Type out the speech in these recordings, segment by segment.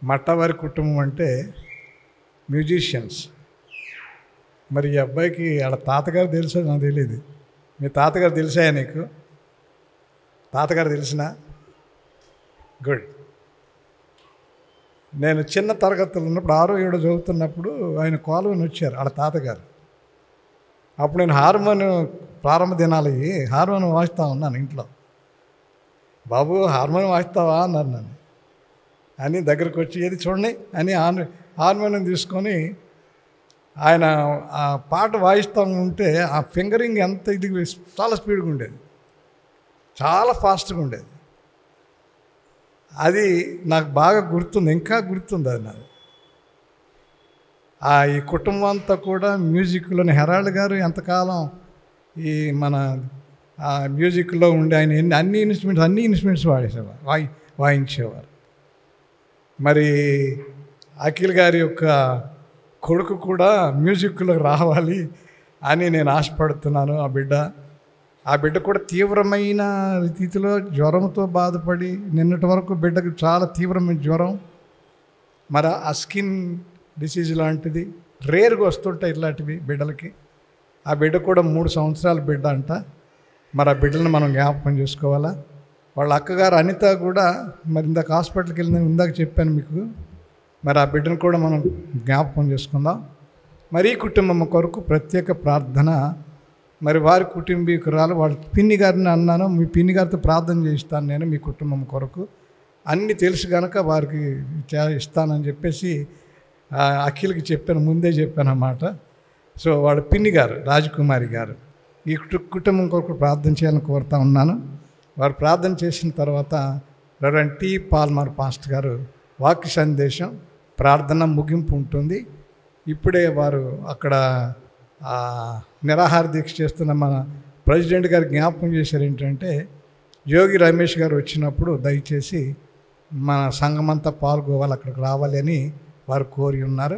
మట్టవారి కుటుంబం అంటే మ్యూజిషియన్స్. మరి ఈ అబ్బాయికి వాళ్ళ తాతగారు తెలుసో నాకు తెలియదు. మీ తాతగారు తెలిసాయా నీకు? తాతగారు తెలిసినా? గుడ్. నేను చిన్న తరగతులు ఉన్నప్పుడు 6వ 7వ చదువుతున్నప్పుడు ఆయన కోలవని వచ్చారు వాళ్ళ తాతగారు. అప్పుడు నేను హార్మోనియం ప్రారంభ దినాలు హార్మోనియం వాయిస్తూ ఉన్నాను ఇంట్లో. బాబు హార్మోనియం వాయిస్తావా అన్నారు నన్ను. అని దగ్గరికి వచ్చి ఏది చూడండి అని హార్మోనియం తీసుకొని ఆయన ఆ పాట వాయిస్తూ ఉంటే ఆ ఫింగరింగ్ ఎంత ఇది చాలా స్పీడ్గా ఉండేది, చాలా ఫాస్ట్గా ఉండేది. అది నాకు బాగా గుర్తుంది, ఇంకా గుర్తుంది అది నాకు. ఈ కుటుంబం అంతా కూడా మ్యూజిక్లోని హెరాల్డ్ గారు ఎంతకాలం ఈ మన మ్యూజిక్లో ఉండి ఆయన అన్ని ఇన్స్ట్రుమెంట్స్ వాయించేవారు. మరి అఖిల్ గారి యొక్క కొడుకు కూడా మ్యూజిక్లో రావాలి అని నేను ఆశపడుతున్నాను. ఆ బిడ్డ కూడా తీవ్రమైన రీతిలో జ్వరంతో బాధపడి నిన్నటి వరకు బిడ్డకు చాలా తీవ్రమైన జ్వరం, మరి ఆ స్కిన్ డిసీజ్ లాంటిది రేర్గా వస్తుంటాయి ఇలాంటివి బిడ్డలకి. ఆ బిడ్డ కూడా 3 సంవత్సరాల బిడ్డ అంట. మరి ఆ బిడ్డలను మనం జ్ఞాపకం చేసుకోవాలా. వాళ్ళ అక్కగారు అనిత కూడా మరి ఇందాక హాస్పిటల్కి వెళ్ళిందని ఇందాక చెప్పాను మీకు. మరి ఆ బిడ్డను కూడా మనం జ్ఞాపకం చేసుకుందాం. మరి ఈ కుటుంబం కొరకు ప్రత్యేక ప్రార్థన. మరి వారి కుటుంబీకురాలు వాళ్ళ పిన్ని గారిని అన్నాను, మీ పిన్ని గారితో ప్రార్థన చేయిస్తాను నేను మీ కుటుంబం కొరకు, అన్నీ తెలుసు కనుక వారికి ఇస్తానని చెప్పేసి అఖిల్కి చెప్పాను, ముందే చెప్పాను అన్నమాట. సో వాళ్ళ పిన్ని గారు రాజకుమారి గారు ఈ కుటుంబం కొరకు ప్రార్థన చేయాలని కోరుతా ఉన్నాను. వారు ప్రార్థన చేసిన తర్వాత రెవరెండ్ టి. పాల్మర్ పాస్టర్ గారు వాక్య సందేశం ప్రార్థన ముగింపు ఉంటుంది. ఇప్పుడే వారు అక్కడ నిరాహార దీక్ష చేస్తున్న మన ప్రెసిడెంట్ గారు జ్ఞాపకం చేశారు ఏంటంటే, జోగి రమేష్ గారు వచ్చినప్పుడు దయచేసి మన సంఘమంతా పాల్గొవాలి, అక్కడికి రావాలి అని వారు కోరి ఉన్నారు.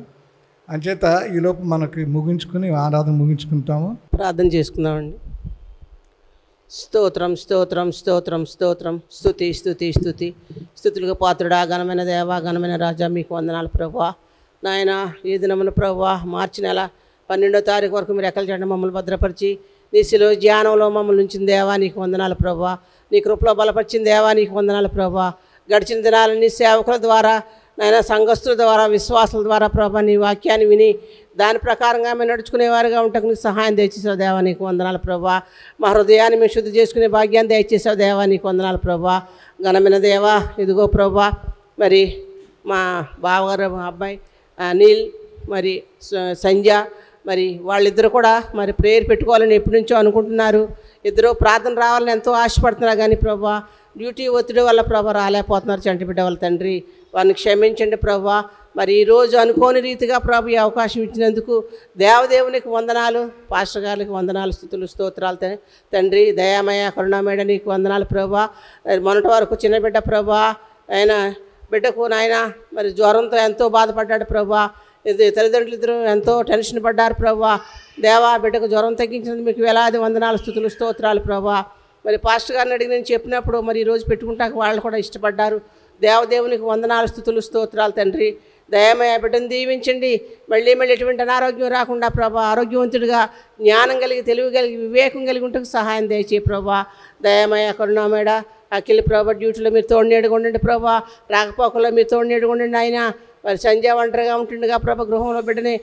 అంచేత ఈలోపు మనకి ముగించుకుని ఆరాధన ముగించుకుంటాము, ప్రార్థన చేసుకుందామండి. స్తోత్రం స్తోత్రం స్తోత్రం స్తోత్రం, స్తుతి స్తుతి స్తుతి, స్తుతులకు పాత్రుడా, ఘనమైన దేవా, ఘనమైన రాజా, మీకు వందనాలు ప్రభువా. నాయన ఈ దినమున ప్రభువా, మార్చి నెల 12వ తారీఖు వరకు మీరు ఎక్కల చెండ మమ్మల్ని భద్రపరిచి నీ శిలువ ధ్యానంలో మమ్మల్ని ఉంచిన దేవా నీకు వందనాలు ప్రభువా. నీ కృపలో బలపరిచిన దేవా నీకు వందనాలు ప్రభువా. గడిచిన దినాలని సేవకుల ద్వారా నాయన, సంఘస్థుల ద్వారా, విశ్వాసుల ద్వారా ప్రభా నీ వాక్యాన్ని విని దాని ప్రకారంగా మేము నడుచుకునేవారుగా ఉంటాకు నీకు సహాయం దయచేసావు దేవా నీకు వందనాలు ప్రభా. మా హృదయాన్ని మేము శుద్ధి చేసుకునే భాగ్యాన్ని దయచేసావు దేవా నీకు వందనాలు ప్రభా. ఘనమైన దేవా, ఇదిగో ప్రభా, మరి మా బావగారు అబ్బాయి నీల్, మరి సంధ్య, మరి వాళ్ళిద్దరు కూడా మరి ప్రేయర్ పెట్టుకోవాలని ఎప్పటి నుంచో అనుకుంటున్నారు. ఇద్దరు ప్రార్థన రావాలని ఎంతో ఆశపడుతున్నారు కానీ ప్రభా డ్యూటీ ఒత్తిడి వల్ల ప్రభా రాలేకపోతున్నారు. చంటి బిడ్డ వాళ్ళ తండ్రి, వారిని క్షమించండి ప్రభా. మరి ఈరోజు అనుకోని రీతిగా ప్రభు ఈ అవకాశం ఇచ్చినందుకు దేవదేవునికి వందనాలు, పాస్టర్ గారికి వందనాలు, స్తుతులు స్తోత్రాలు తండ్రి. దయామయ కరుణామయ నీకు వందనాలు ప్రభా. మొన్నటి వరకు చిన్న బిడ్డ ప్రభా, ఆయన బిడ్డకు నాయన మరి జ్వరంతో ఎంతో బాధపడ్డాడు ప్రభా. తల్లిదండ్రులు ఇద్దరు ఎంతో టెన్షన్ పడ్డారు ప్రభా. దేవా బిడ్డకు జ్వరం తగ్గించినందుకు మీకు వేలాది వందనాలు, స్తుతులు స్తోత్రాలు ప్రభా. మరి పాస్టర్ గారిని అడిగి నేను చెప్పినప్పుడు మరి ఈరోజు పెట్టుకుంటాక వాళ్ళు కూడా ఇష్టపడ్డారు. దేవదేవునికి వందనాలు, స్తుతులు స్తోత్రాలు తండ్రి. దయమయ బిడ్డను దీవించండి. మళ్ళీ ఎటువంటి అనారోగ్యం రాకుండా ప్రభా ఆరోగ్యవంతుడిగా, జ్ఞానం కలిగి, తెలివి కలిగి, వివేకం కలిగి ఉంటకు సహాయం దయచే ప్రభా. దయమయ కరుణామేడ అఖిల్ ప్రభా, డ్యూటీలో మీరు తోడునేడుగా ఉండండి ప్రభా. రాకపోకల్లో మీరు తోడునేడుగా ఉండండి ఆయన. మరి సంధ్య ఒంటరిగా ఉంటుండగా ప్రభా గృహంలో బిడ్డని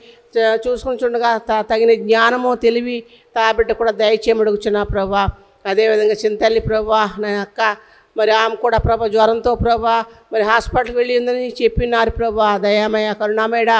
చూసుకుని చుండగా తగిన జ్ఞానము, తెలివి బిడ్డ కూడా దయచేయమడుగుచున్నా ప్రభా. అదేవిధంగా చింతల్లి ప్రభా, నా అక్క మరి ఆమె కూడా ప్రభా జ్వరంతో ప్రభా మరి హాస్పిటల్కి వెళ్ళిందని చెప్పినారు ప్రభా. దయామయ కరుణామేడ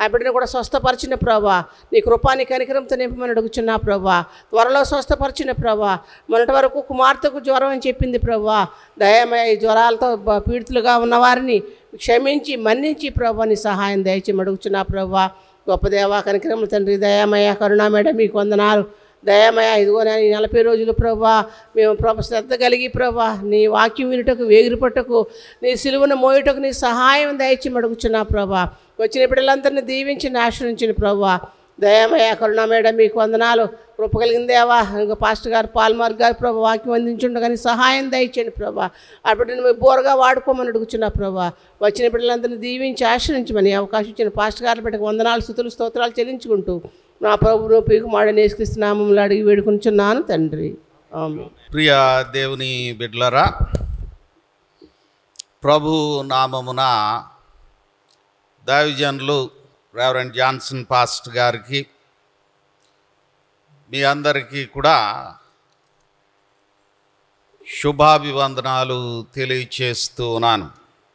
ఆ బిడ్డను కూడా స్వస్థపరిచిన ప్రభా. నీ కృపాని కనికరంతో నింపమని అడుగుచున్నా ప్రభా. త్వరలో స్వస్థపరిచిన ప్రభా. మొన్నటి వరకు కుమార్తెకు జ్వరం అని చెప్పింది ప్రభా. దయామయ ఈ జ్వరాలతో పీడితులుగా ఉన్నవారిని క్షమించి మన్నించి ప్రభా నీ సహాయం దయచేసి అడుగుచున్నా ప్రభా. గొప్ప దేవా కనికరములు తండ్రి. దయామయ కరుణామేడ మీకు వందనాలు. దయామయ ఇదిగో నేను 40 రోజులు ప్రభా మేము ప్రభా శ్రద్ధ కలిగి ప్రభా నీ వాక్యం వినుటకు, వేగిరి పట్టుకు, నీ సిలువను మోయుటకు నీ సహాయం దయచేసి అడుగుచున్నా ప్రభా. వచ్చిన బిడ్డలందరినీ దీవించి ఆశ్రయించిన ప్రభా. దయామయ కరుణామేడ మీకు వందనాలు. కృప కలిగిన దేవా, ఇంకా పాస్టర్ గారు పాల్మార్ గారు ప్రభా వాక్యం అందించుండగానే సహాయం దయచేయండి ప్రభా. ఆ బిడ్డను మీ బోరగా వాడుకోమని అడుగుచున్నా ప్రభా. వచ్చిన బిడ్డలందరినీ దీవించి ఆశ్రయించమని అవకాశం ఇచ్చిన పాస్టర్ గారి బిడ్డకు వందనాలు, స్తుతులు, స్తోత్రాలు చెల్లించుకుంటూ నా ప్రభువును పీకు మాడని యేసుక్రీస్తు నామములో అడిగి వేడుకొనిచున్నాను తండ్రి, ఆమేన్. ప్రియ దేవుని బిడ్డలారా, ప్రభు నామమున దైవజనులు రెవరెండ్ జాన్సన్ పాస్టర్ గారికి మీ అందరికీ కూడా శుభాభివందనాలు తెలియచేస్తూ ఉన్నాను.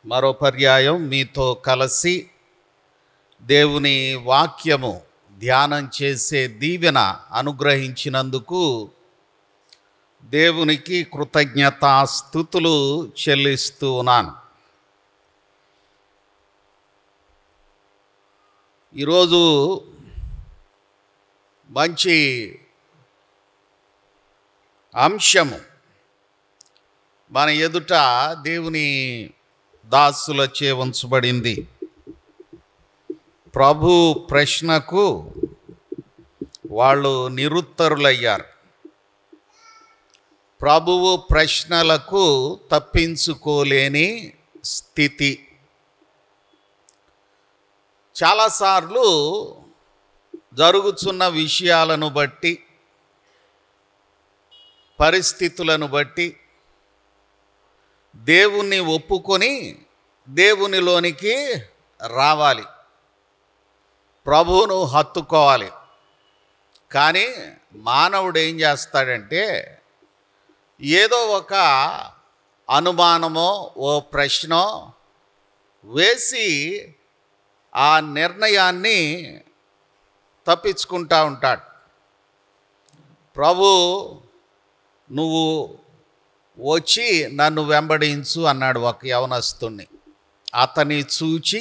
మరో పర్యాయం మీతో కలిసి దేవుని వాక్యము ధ్యానం చేసే దీవెన అనుగ్రహించినందుకు దేవునికి కృతజ్ఞతాస్తుతులు చెల్లిస్తూ ఉన్నాను. ఈరోజు మంచి అంశము మన ఎదుట దేవుని దాసులచే ఉంచబడింది. ప్రభు ప్రశ్నకు వాళ్ళు నిరుత్తరులయ్యారు. ప్రభువు ప్రశ్నలకు తప్పించుకోలేని స్థితి. చాలాసార్లు జరుగుతున్న విషయాలను బట్టి, పరిస్థితులను బట్టి దేవుణ్ణి ఒప్పుకొని దేవునిలోనికి రావాలి, ప్రభువును హత్తుకోవాలి. కానీ మానవుడు ఏం చేస్తాడంటే ఏదో ఒక అనుమానమో ఓ ప్రశ్నో వేసి ఆ నిర్ణయాన్ని తప్పించుకుంటూ ఉంటాడు. ప్రభు నువ్వు వచ్చి నన్ను వెంబడించు అన్నాడు ఒక యవనస్తుణ్ణి. అతని చూచి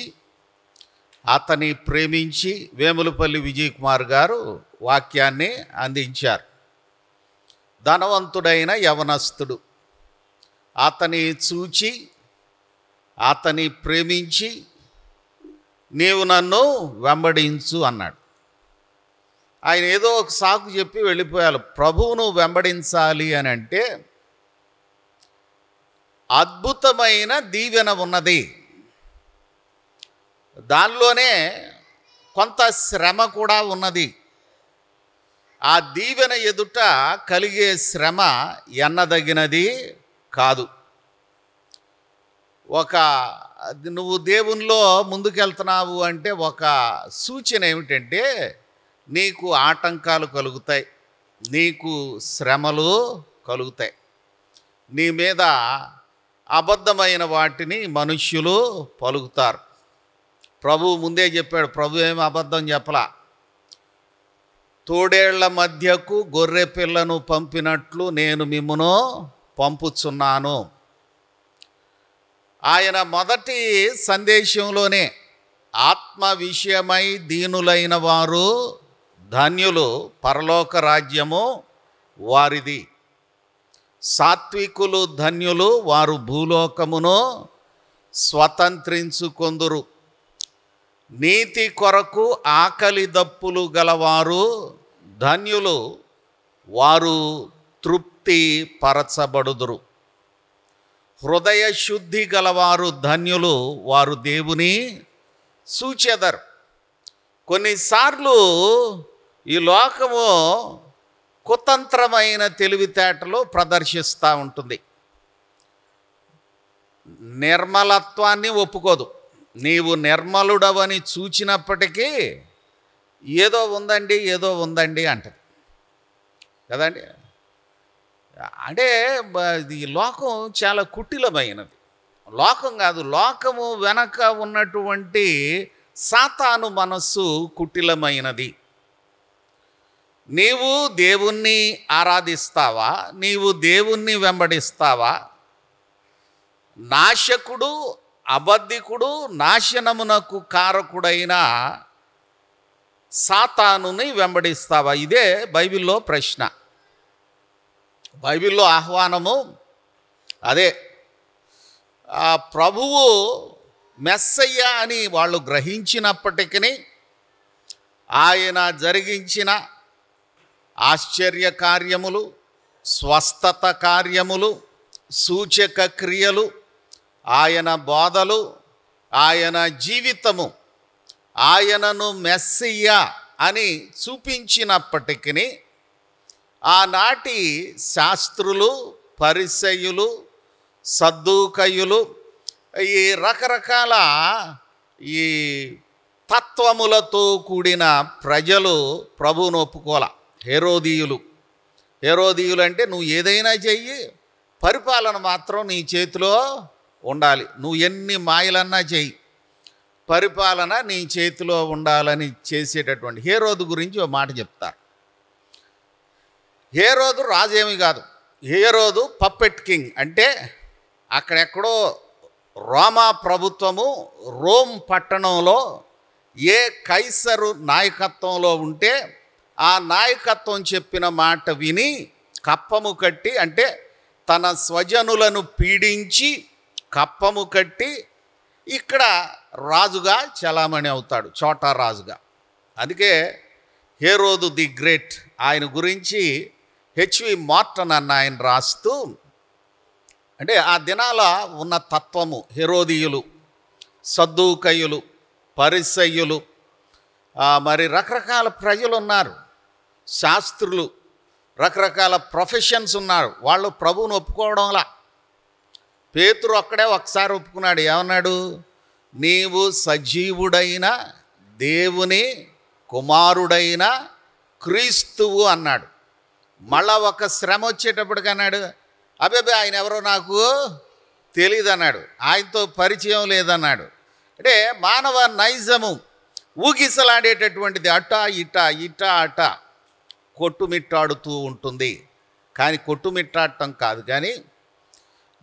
అతని ప్రేమించి వేములపల్లి విజయ్ కుమార్ గారు వాక్యాన్ని అందించారు. ధనవంతుడైన యవనస్తుడు అతని చూచి అతని ప్రేమించి నీవు నన్ను వెంబడించు అన్నాడు. ఆయన ఏదో ఒక సాకు చెప్పి వెళ్ళిపోయారు. ప్రభువును వెంబడించాలి అని అంటే అద్భుతమైన దీవెన ఉన్నది, దానిలోనే కొంత శ్రమ కూడా ఉన్నది. ఆ దీవెన ఎదుట కలిగే శ్రమ ఎన్నదగినది కాదు. నువ్వు దేవునిలో ముందుకెళ్తున్నావు అంటే ఒక సూచన ఏమిటంటే నీకు ఆటంకాలు కలుగుతాయి, నీకు శ్రమలు కలుగుతాయి, నీ మీద అబద్ధమైన వాటిని మనుష్యులు పలుకుతారు. ప్రభువు ముందే చెప్పాడు. ప్రభు ఏమి అబద్ధం చెప్పలా. తోడేళ్ల మధ్యకు గొర్రె పిల్లను పంపినట్లు నేను మిమ్మును పంపుచున్నాను. ఆయన మొదటి సందేశంలోనే ఆత్మ విషయమై దీనులైన వారు ధన్యులు, పరలోక రాజ్యము వారిది. సాత్వికులు ధన్యులు, వారు భూలోకమును స్వతంత్రించుకొందురు. నీతి కొరకు ఆకలి దప్పులు గలవారు ధన్యులు, వారు తృప్తి పరచబడుదురు. హృదయ శుద్ధి గలవారు ధన్యులు, వారు దేవుని చూచెదరు. కొన్నిసార్లు ఈ లోకము కుతంత్రమైన తెలివితేటలు ప్రదర్శిస్తూ ఉంటుంది. నిర్మలత్వాన్ని ఒప్పుకోదు. నీవు నిర్మలుడవని చూచినప్పటికీ ఏదో ఉందండి అంటది కదండి. అంటే ఈ లోకం చాలా కుటిలమైనది. లోకం కాదు, లోకము వెనక ఉన్నటువంటి సాతాను మనస్సు కుటిలమైనది. నీవు దేవుణ్ణి ఆరాధిస్తావా, నీవు దేవుణ్ణి వెంబడిస్తావా? నాశకుడు, అబద్ధికుడు, నాశనమునకు కారకుడైన సాతానుని వెంబడిస్తావా? ఇదే బైబిల్లో ప్రశ్న, బైబిల్లో ఆహ్వానము అదే. ఆ ప్రభువు మెస్సయ్య అని వాళ్ళు గ్రహించినప్పటికీ ఆయన జరిగించిన ఆశ్చర్య కార్యములు, స్వస్థత కార్యములు, సూచక క్రియలు, ఆయన బోధలు, ఆయన జీవితము ఆయనను మెస్సియా అని చూపించినప్పటికీ ఆనాటి శాస్త్రులు, పరిసయ్యులు, సద్దూకయ్యులు, ఈ రకరకాల ఈ తత్వములతో కూడిన ప్రజలు ప్రభువును ఒప్పుకోల. హేరోదీయులు అంటే నువ్వు ఏదైనా చెయ్యి, పరిపాలన మాత్రం నీ చేతిలో ఉండాలి, నువ్వు ఎన్ని మాయలన్నా చెయ్యి, పరిపాలన నీ చేతిలో ఉండాలని చేసేటటువంటి హేరోదు గురించి ఒక మాట చెప్తారు. హేరోదు రాజేమి కాదు, హేరోదు పప్పెట్ కింగ్. అంటే అక్కడెక్కడో రోమా ప్రభుత్వము రోమ్ పట్టణంలో ఏ కైసరు నాయకత్వంలో ఉంటే ఆ నాయకత్వం చెప్పిన మాట విని కప్పము కట్టి, అంటే తన స్వజనులను పీడించి కప్పము కట్టి ఇక్కడ రాజుగా చలామణి అవుతాడు, చోటా రాజుగా. అందుకే హేరోదు ది గ్రేట్ ఆయన గురించి హెచ్వి మార్టన్ అన్న ఆయన రాస్తూ, అంటే ఆ దినాల ఉన్న తత్వము, హేరోదీయులు, సద్దూకయ్యులు, పరిసయ్యులు, మరి రకరకాల ప్రజలు ఉన్నారు, శాస్త్రులు, రకరకాల ప్రొఫెషన్స్ ఉన్నారు. వాళ్ళు ప్రభువును ఒప్పుకోవడంలా. పేతురు అక్కడే ఒకసారి ఒప్పుకున్నాడు. ఏమన్నాడు? నీవు సజీవుడైన దేవుని కుమారుడైన క్రీస్తువు అన్నాడు. మళ్ళా ఒక శ్రమ వచ్చేటప్పటికి అన్నాడు, అబ్బే ఆయన ఎవరో నాకు తెలియదు అన్నాడు, ఆయనతో పరిచయం లేదన్నాడు. అంటే మానవ నైజము ఊగిసలాడేటటువంటిది, అటా ఇటా ఇటా అట కొట్టుమిట్టాడుతూ ఉంటుంది. కానీ కొట్టుమిట్టాడటం కాదు, కానీ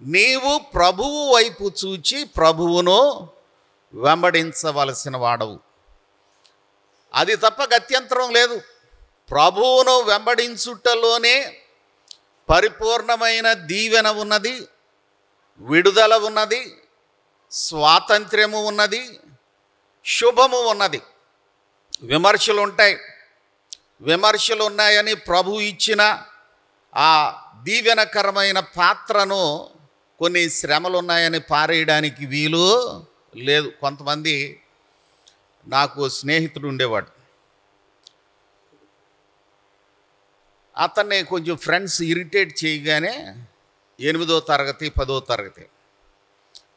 నీవు ప్రభువు వైపు చూచి ప్రభువును వెంబడించవలసిన వాడవు. అది తప్ప గత్యంతరం లేదు. ప్రభువును వెంబడించుటలోనే పరిపూర్ణమైన దీవెన ఉన్నది, విడుదల ఉన్నది, స్వాతంత్ర్యము ఉన్నది, శుభము ఉన్నది. విమర్శలు ఉంటాయి. విమర్శలు ఉన్నాయని ప్రభు ఇచ్చిన ఆ దీవెనకరమైన పాత్రను కొన్ని శ్రమలు ఉన్నాయని పారేయడానికి వీలు లేదు. కొంతమంది, నాకు స్నేహితుడు ఉండేవాడు, అతన్ని కొంచెం ఫ్రెండ్స్ ఇరిటేట్ చేయగానే 8వ తరగతి 10వ తరగతి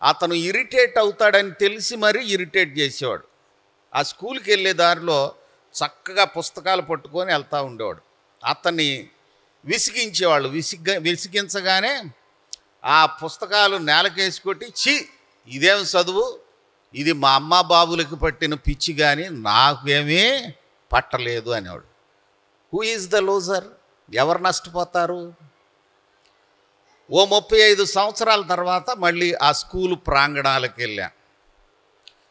అతను ఇరిటేట్ అవుతాడని తెలిసి మరీ ఇరిటేట్ చేసేవాడు. ఆ స్కూల్కి వెళ్ళే దారిలో చక్కగా పుస్తకాలు పట్టుకొని వెళ్తూ ఉండేవాడు. అతన్ని విసిగించేవాళ్ళు. విసిగించగానే ఆ పుస్తకాలు నేలకేసి కొట్టి, ఛీ ఇదేం చదువు, ఇది మా అమ్మ బాబులకి పట్టిన పిచ్చి కానీ నాకేమీ పట్టలేదు అనేవాడు. Who is the loser? ఎవరు నష్టపోతారు? ఓ 35 సంవత్సరాల తర్వాత మళ్ళీ ఆ స్కూలు ప్రాంగణాలకు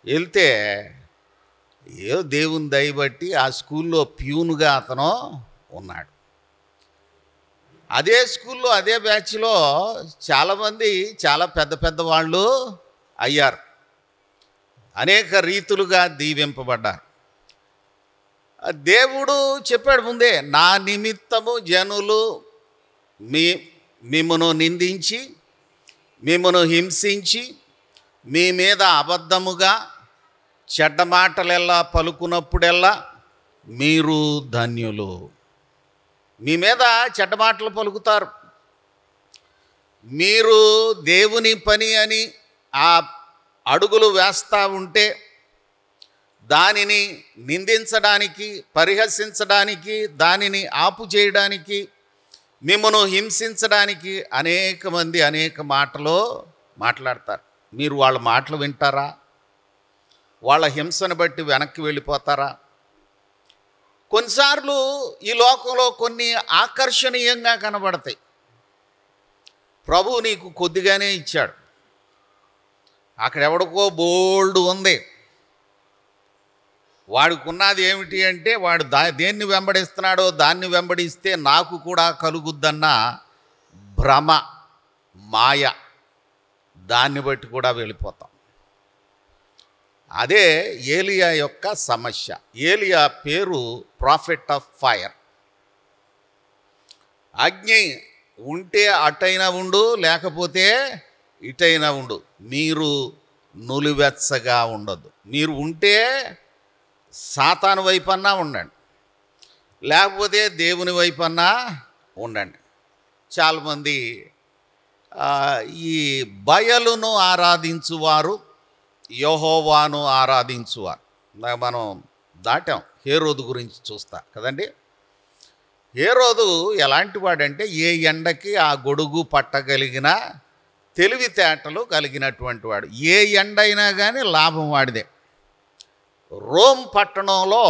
వెళ్తే ఏదో దేవుని దయబట్టి ఆ స్కూల్లో ప్యూన్గా అతను ఉన్నాడు. అదే స్కూల్లో అదే బ్యాచ్లో చాలామంది చాలా పెద్ద పెద్ద వాళ్ళు అయ్యారు, అనేక రీతులుగా దీవింపబడ్డారు. దేవుడు చెప్పాడు ముందే, నా నిమిత్తము జనులు మిమ్మును నిందించి, మిమ్మును హింసించి, మీ మీద అబద్ధముగా చెడ్డ మాటలెల్లా పలుకున్నప్పుడెల్లా మీరు ధన్యులు. మీ మీద చెడ్డ మాటలు పలుకుతారు. మీరు దేవుని పని అని ఆ అడుగులు వేస్తూ ఉంటే దానిని నిందించడానికి, పరిహసించడానికి, దానిని ఆపు చేయడానికి, మిమ్మను హింసించడానికి అనేక మంది అనేక మాటలు మాట్లాడతారు. మీరు వాళ్ళ మాటలు వింటారా? వాళ్ళ హింసను బట్టి వెనక్కి వెళ్ళిపోతారా? కొన్నిసార్లు ఈ లోకంలో కొన్ని ఆకర్షణీయంగా కనబడతాయి. ప్రభువు నీకు కొద్దిగానే ఇచ్చాడు, అక్కడెవడికో బోల్డ్ ఉంది. వాడికి ఉన్నది ఏమిటి అంటే, వాడు దేన్ని వెంబడిస్తున్నాడో దాన్ని వెంబడిస్తే నాకు కూడా కలుగుద్దన్న భ్రమ, మాయ, దాన్ని బట్టి కూడా వెళ్ళిపోతాం. అదే ఏలియా యొక్క సమస్య. ఏలియా పేరు ప్రాఫెట్ ఆఫ్ ఫైర్. అగ్ని ఉంటే అటైనా ఉండు, లేకపోతే ఇటైనా ఉండు. మీరు నులివెచ్చగా ఉండొద్దు. మీరు ఉంటే సాతాను వైపన్నా ఉండండి, లేకపోతే దేవుని వైపన్నా ఉండండి. చాలామంది ఈ బయలును ఆరాధించువారు యెహోవాను ఆరాధించువారు. మనం దాటాం హేరోదు గురించి చూస్తా కదండి. హేరోదు ఎలాంటి వాడంటే ఏ ఎండకి ఆ గొడుగు పట్టగలిగిన తెలివితేటలు కలిగినటువంటి వాడు. ఏ ఎండ అయినా కానీ లాభం వాడిదే. రోమ్ పట్టణంలో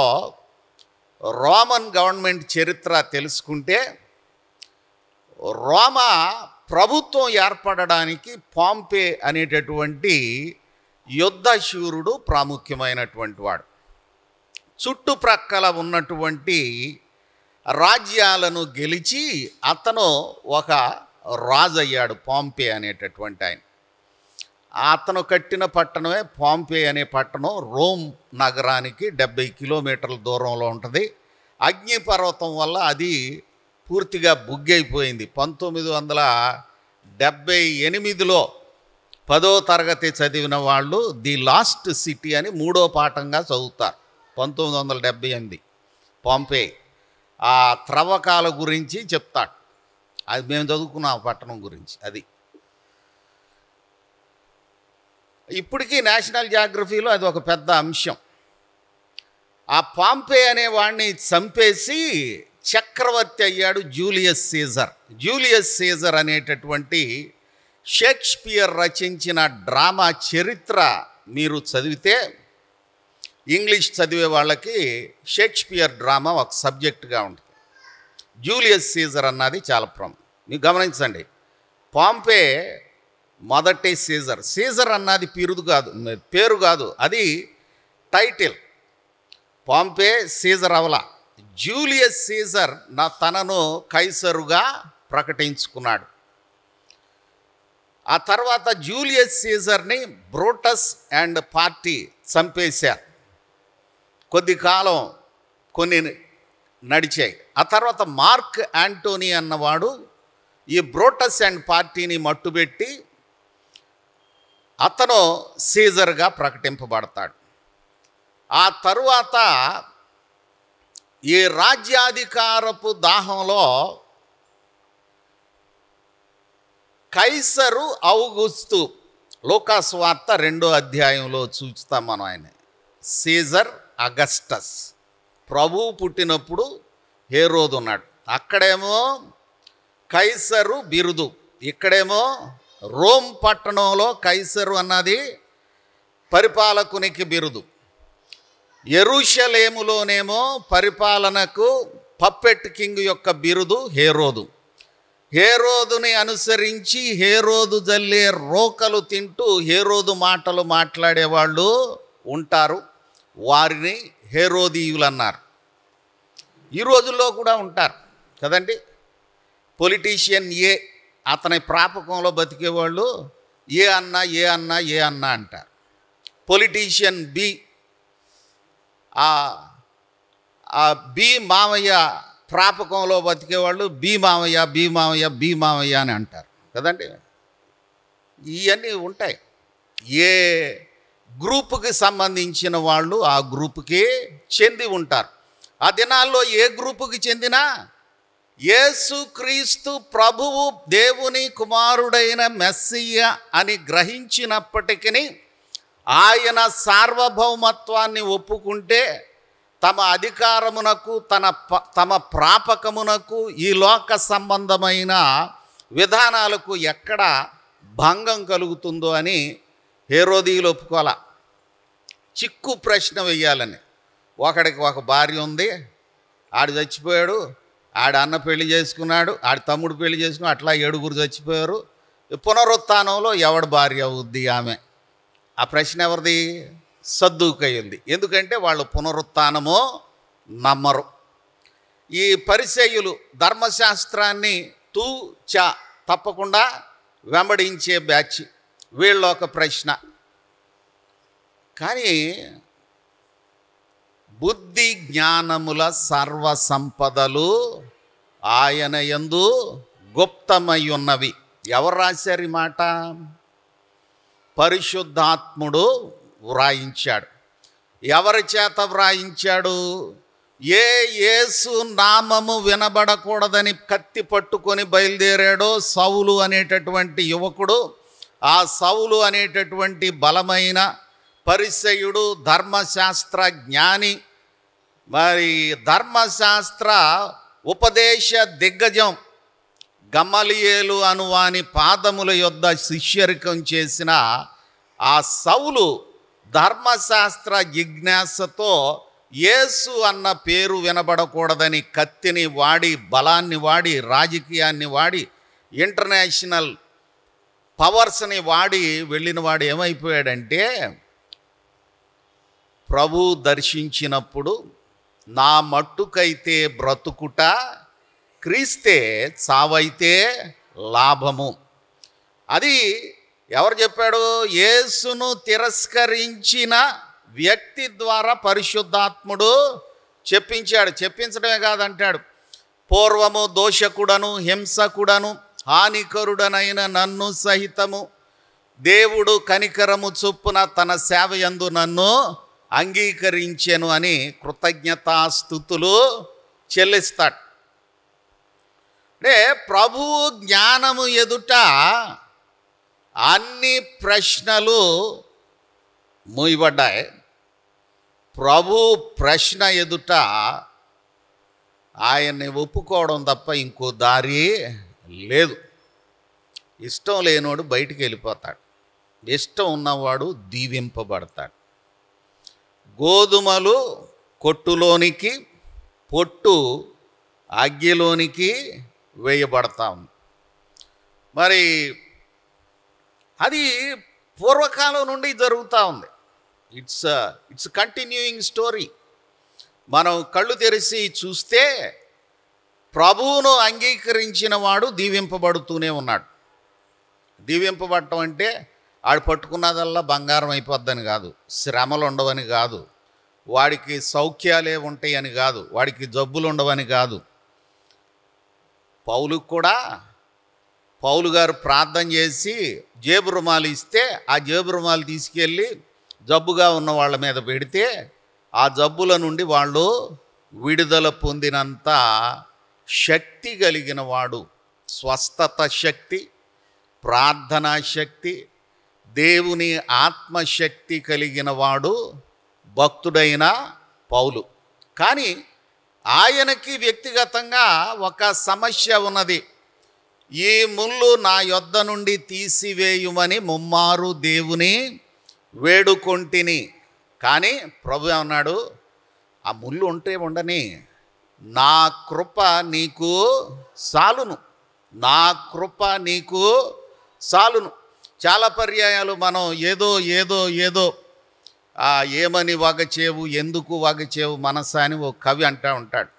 రోమన్ గవర్నమెంట్ చరిత్ర తెలుసుకుంటే రోమా ప్రభుత్వం ఏర్పడడానికి పాంపే అనేటటువంటి యుద్ధశూరుడు ప్రాముఖ్యమైనటువంటి వాడు. చుట్టుప్రక్కల ఉన్నటువంటి రాజ్యాలను గెలిచి అతను ఒక రాజు అయ్యాడు, పాంపే అనేటటువంటి ఆయన. అతను కట్టిన పట్టణమే పాంపే అనే పట్టణం. రోమ్ నగరానికి 70 కిలోమీటర్ల దూరంలో ఉంటుంది. అగ్నిపర్వతం వల్ల అది పూర్తిగా బుగ్గైపోయింది. 1978లో 10వ తరగతి చదివిన వాళ్ళు ది లాస్ట్ సిటీ అని 3వ పాఠంగా చదువుతారు. 1978 పాంపే ఆ త్రవ్వకాల గురించి చెప్తాడు. అది మేము చదువుకున్నాం ఆ పట్టణం గురించి. అది ఇప్పటికీ నేషనల్ జియోగ్రఫీలో అది ఒక పెద్ద అంశం. ఆ పాంపే అనే వాడిని చంపేసి చక్రవర్తి అయ్యాడు జూలియస్ సీజర్. జూలియస్ సీజర్ అనేటటువంటి షేక్స్పియర్ రచించిన డ్రామా చరిత్ర మీరు చదివితే, ఇంగ్లీష్ చదివే వాళ్ళకి షేక్స్పియర్ డ్రామా ఒక సబ్జెక్టుగా ఉంటుంది. జూలియస్ సీజర్ అన్నది చాలా మీరు గమనించండి. పాంపే మొదటి సీజర్. సీజర్ అన్నది పేరు కాదు, అది title. Pompey Caesar అవలా. Julius Caesar తనను కైసరుగా ప్రకటించుకున్నాడు. ఆ తర్వాత జూలియస్ సీజర్ని బ్రూటస్ అండ్ పార్టీ చంపేశారు. కొద్ది కాలం కొన్ని నడిచాయి. ఆ తర్వాత మార్క్ యాంటోనీ అన్నవాడు ఈ బ్రూటస్ అండ్ పార్టీని మట్టుబెట్టి అతను సీజర్గా ప్రకటింపబడతాడు. ఆ తరువాత ఈ రాజ్యాధికారపు దాహంలో కైసరు ఔగుస్తు, లూకాసు వార్త 2వ అధ్యాయంలో చూస్తాం మనం. ఆయన సీజర్ అగస్టస్. ప్రభువు పుట్టినప్పుడు హేరోదు ఉన్నాడు. అక్కడేమో కైసరు బిరుదు, ఇక్కడేమో రోమ్ పట్టణంలో కైసరు అన్నది పరిపాలకునికి బిరుదు. యెరూషలేములోనేమో పరిపాలనకు పప్పెట్ కింగ్ యొక్క బిరుదు హేరోదు. హేరోదుని అనుసరించి హేరోదు జల్లే రోకలు తింటూ హేరోదు మాటలు మాట్లాడేవాళ్ళు ఉంటారు. వారిని హేరోదీయులు అన్నారు. ఈ రోజుల్లో కూడా ఉంటారు కదండి. పొలిటీషియన్ ఏ, అతని ప్రాపకంలో బతికేవాళ్ళు ఏ అన్నా ఏ అన్నా ఏ అన్నా అంటారు. పొలిటీషియన్ బి, ఆ బి మామయ్య ప్రాపకంలో బతికేవాళ్ళు బి మామయ్య బి మామయ్య బి మామయ్య అని అంటారు కదండి. ఇవన్నీ ఉంటాయి. ఏ గ్రూపుకి సంబంధించిన వాళ్ళు ఆ గ్రూపుకి చెంది ఉంటారు. ఆ దినాల్లో ఏ గ్రూపుకి చెందినా యేసుక్రీస్తు ప్రభువు దేవుని కుమారుడైన మెస్సియ అని గ్రహించినప్పటికీ ఆయన సార్వభౌమత్వాన్ని ఒప్పుకుంటే తమ అధికారమునకు తమ ప్రాపకమునకు ఈ లోక సంబంధమైన విధానాలకు ఎక్కడ భంగం కలుగుతుందో అని హేరోదీయులు ఒప్పుకోవాల. చిక్కు ప్రశ్న వెయ్యాలని. ఒకడికి ఒక భార్య ఉంది, ఆడు చచ్చిపోయాడు, ఆడ అన్న పెళ్లి చేసుకున్నాడు, ఆడి తమ్ముడు పెళ్లి చేసుకున్నాడు, అట్లా 7 చచ్చిపోయారు. పునరుత్థానంలో ఎవడి భార్య అవుద్ది ఆమె? ఆ ప్రశ్న ఎవరిది? సద్దూకయ్యింది. ఎందుకంటే వాళ్ళు పునరుత్థానమో నమ్మరు. ఈ పరిసయ్యులు ధర్మశాస్త్రాన్ని తూచా తప్పకుండా వెంబడించే బ్యాచ్. వీళ్ళొక ప్రశ్న, కానీ బుద్ధి జ్ఞానముల సర్వ సంపదలు ఆయన యందు గుప్తమై ఉన్నవి. ఎవరు రాశారు ఈ మాట? పరిశుద్ధాత్ముడు వ్రాయించాడు. ఎవరి చేత వ్రాయించాడు? యేసు నామము వినబడకూడదని కత్తి పట్టుకొని బయలుదేరాడో సౌలు అనేటటువంటి యువకుడు, ఆ సౌలు అనేటటువంటి బలమైన పరిసయుడు, ధర్మశాస్త్ర జ్ఞాని, మరి ధర్మశాస్త్ర ఉపదేశ దిగ్గజం గమలియేలు అనువాని పాదముల యొద్ద శిష్యరికం చేసిన ఆ సౌలు ధర్మశాస్త్ర జిజ్ఞాసతో యేసు అన్న పేరు వినబడకూడదని కత్తిని వాడి, బలాన్ని వాడి, రాజకీయాన్ని వాడి, ఇంటర్నేషనల్ పవర్స్ని వాడి వెళ్ళిన వాడు ఏమైపోయాడంటే, ప్రభు దర్శించినప్పుడు నా మట్టుకైతే బ్రతుకుట క్రీస్తే, చావైతే లాభము. అది ఎవరు చెప్పాడు? యేసును తిరస్కరించిన వ్యక్తి ద్వారా పరిశుద్ధాత్ముడు చెప్పించాడు. చెప్పించడమే కాదంటాడు, పూర్వము దోషకుడను, హింసకుడను, హానికరుడనైన నన్ను సహితము దేవుడు కనికరము చొప్పున తన సేవయందు నన్ను అంగీకరించెను అని కృతజ్ఞతాస్తుతులు చెల్లిస్తాడు. అంటే ప్రభువు జ్ఞానము ఎదుట అన్ని ప్రశ్నలు మూయబడ్డాయి. ప్రభు ప్రశ్న ఎదుట ఆయన్ని ఒప్పుకోవడం తప్ప ఇంకో దారి లేదు. ఇష్టం లేనివాడు బయటికి వెళ్ళిపోతాడు, ఇష్టం ఉన్నవాడు దీవింపబడతాడు. గోధుమలు కొట్టులోనికి, పొట్టు అగ్గిలోనికి వేయబడతాం. మరి అది పూర్వకాలం నుండి జరుగుతూ ఉంది. It's continuing story. మనం కళ్ళు తెరిచి చూస్తే ప్రభువును అంగీకరించిన వాడు దీవింపబడుతూనే ఉన్నాడు. దీవింపబడటం అంటే ఆడు పట్టుకున్నదల్లా బంగారం అయిపోద్దని కాదు, శ్రమలు ఉండవని కాదు, వాడికి సౌఖ్యాలే ఉంటాయని కాదు, వాడికి జబ్బులు ఉండవని కాదు. పౌలుకు కూడా పౌలు గారు ప్రార్థన చేసి జేబు రుమాలు ఇస్తే ఆ జేబు రుమాలు తీసుకెళ్ళి జబ్బుగా ఉన్న వాళ్ళ మీద పెడితే ఆ జబ్బుల నుండి వాళ్ళు విడుదల పొందినంత శక్తి కలిగిన వాడు. స్వస్థత శక్తి, ప్రార్థనా శక్తి, దేవుని ఆత్మశక్తి కలిగిన వాడు భక్తుడైన పౌలు. కానీ ఆయనకి వ్యక్తిగతంగా ఒక సమస్య ఉన్నది. ఈ ముళ్ళు నా యొద్ద నుండి తీసివేయుమని ముమ్మారు దేవుని వేడుకొంటిని. కానీ ప్రభు అన్నాడు, ఆ ముళ్ళు ఉంటే ఉండని, నా కృప నీకు సాలును, నా కృప నీకు సాలును. చాలా పర్యాయాలు మనం ఏదో ఏదో ఏదో ఏమని వగచేవు, ఎందుకు వగచేవు మనసా అని ఓ కవి అంటూ ఉంటాడు.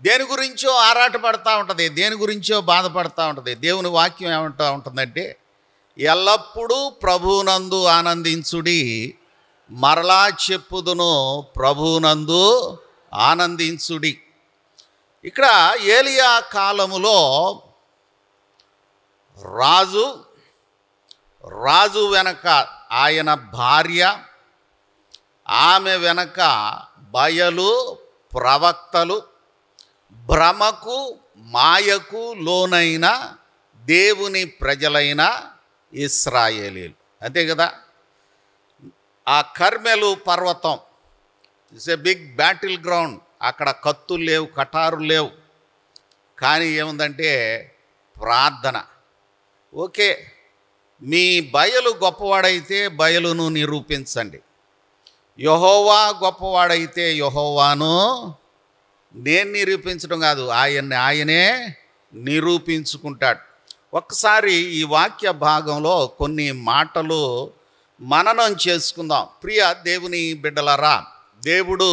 దేని గురించో ఆరాటపడతా ఉంటుంది, దేని గురించో బాధపడతా ఉంటుంది. దేవుని వాక్యం ఏమంటూ ఉంటుందంటే, ఎల్లప్పుడూ ప్రభువునందు ఆనందించుడి, మరలా చెప్పుదును ప్రభువునందు ఆనందించుడి. ఇక్కడ ఏలియా కాలములో రాజు వెనక ఆయన భార్య, ఆమె వెనక బయలు ప్రవక్తలు, భ్రమకు మాయకు లోనైన దేవుని ప్రజలైన ఇశ్రాయేలీలు. అంతే కదా. ఆ కర్మెలు పర్వతం it's a big battle ground. అక్కడ కత్తులు లేవు, కటారులు లేవు, కానీ ఏముందంటే ప్రార్థన. ఓకే, మీ బయలు గొప్పవాడైతే బయలును నిరూపించండి, యెహోవా గొప్పవాడైతే యెహోవాను నేను నిరూపించడం కాదు, ఆయనే నిరూపించుకుంటాడు. ఒక్కసారి ఈ వాక్య భాగంలో కొన్ని మాటలు మననం చేసుకుందాం. ప్రియ దేవుని బిడ్డలారా, దేవుడు